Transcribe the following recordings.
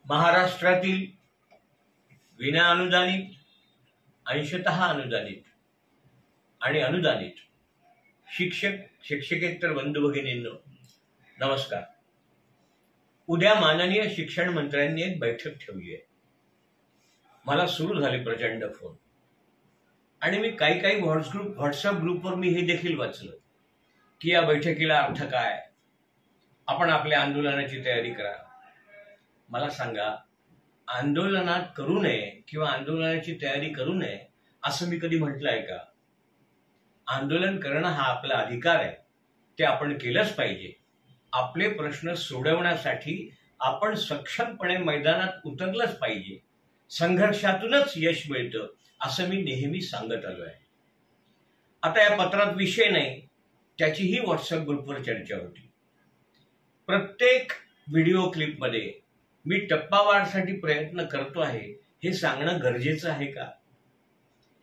महाराष्ट्रातील विना अनुदानित, अंशतः अनुदानित आणि अनुदानित शिक्षक शिक्षकेतर बंधू भगिनींनो नमस्कार। उद्या माननीय शिक्षण मंत्र्यांनी एक बैठक ठेवली आहे। मला सुरू झाले प्रचंड फोन आणि मी काही व्हॉट्सअप ग्रुपवर मी हे देखील वाचलं की या बैठकीला अर्थ काय, आपण आपल्या आंदोलनाची तयारी करा। मला सांगा, आंदोलनात करू नये किंवा आंदोलनाची तयारी करू नये असं मी कधी म्हटलं आहे का? आंदोलन करणं हा आपला अधिकार आहे, ते आपण केलंच पाहिजे। आपले प्रश्न सोडवण्यासाठी आपण सक्षमपणे मैदानात उतरलंच पाहिजे। संघर्षातूनच यश मिळतं असं मी नेहमी सांगत आलो आहे। आता या पत्रात विषय नाही, त्याचीही व्हॉट्सअप ग्रुपवर चर्चा होती। प्रत्येक व्हिडिओ क्लिपमध्ये मी टप्पावारसाठी प्रयत्न करतो आहे हे सांगणं गरजेचं आहे का?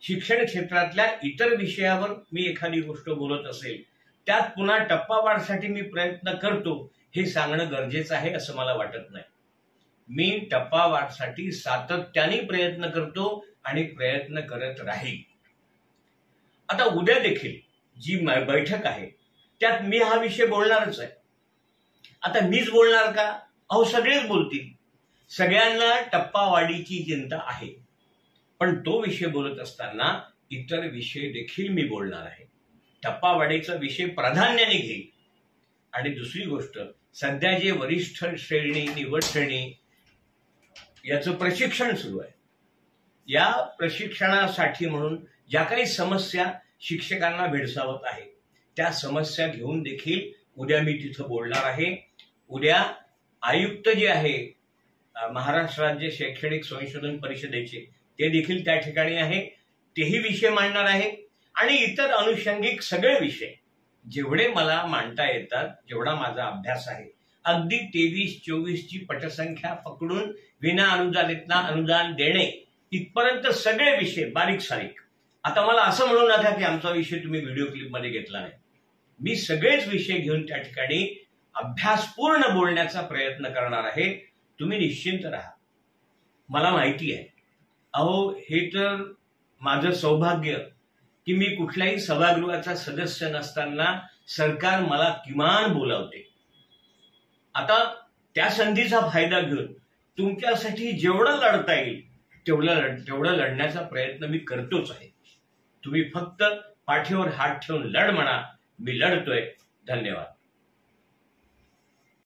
शिक्षण क्षेत्रातल्या इतर विषयावर मी एखादी गोष्ट बोलत असेल, त्यात पुन्हा टप्पावारसाठी मी प्रयत्न करतो हे सांगणं गरजेचं आहे असं मला वाटत नाही। मी टप्पावारसाठी सातत्याने प्रयत्न करतो आणि प्रयत्न करत राहील। आता उद्या देखील जी बैठक आहे त्यात मी हा विषय बोलणारच आहे। आता मीच बोलणार का? अहो, सगळेच बोलतील। सगळ्यांना टप्पावाढीची चिंता आहे, पण तो विषय बोलत असताना इतर विषय देखील मी बोलणार आहे। टप्पावाढीचा विषय प्राधान्याने घेईल। आणि दुसरी गोष्ट, सध्या जे वरिष्ठ श्रेणी निवड श्रेणी याचं प्रशिक्षण सुरू आहे, या प्रशिक्षणासाठी म्हणून ज्या काही समस्या शिक्षकांना भेडसावत आहे त्या समस्या घेऊन देखील उद्या मी तिथं बोलणार आहे। उद्या आयुक्त जे आहे महाराष्ट्र राज्य शैक्षणिक संशोधन परिषदेचे, ते देखील त्या ठिकाणी आहे, तेही विषय मांडणार आहे। आणि इतर अनुषंगिक सगळे विषय जेवढे मला मांडता येतात, जेवढा माझा अभ्यास आहे, अगदी 23-24 ची पटसंख्या पकडून विना अनुदानितना अनुदान देणे इथपर्यंत सगळे विषय बारीक सारीक। आता मला असं म्हणू नका की आमचा विषय तुम्ही व्हिडिओ क्लिपमध्ये घेतला नाही। मी सगळेच विषय घेऊन त्या ठिकाणी अभ्यासपूर्ण बोलण्याचा प्रयत्न करणार आहे। तुम्ही निश्चिंत राहा। मला माहिती आहे, अहो, हे तर माझं सौभाग्य की मी कुठल्याही सभागृहाचा सदस्य नसताना सरकार मला किमान बोलावते। आता त्या संधीचा फायदा घेऊन तुमच्यासाठी जेवढं लढता येईल तेवढं लढण्याचा प्रयत्न मी करतोच आहे। तुम्ही फक्त पाठीवर हात ठेवून लढ म्हणा, मी लढतोय। धन्यवाद।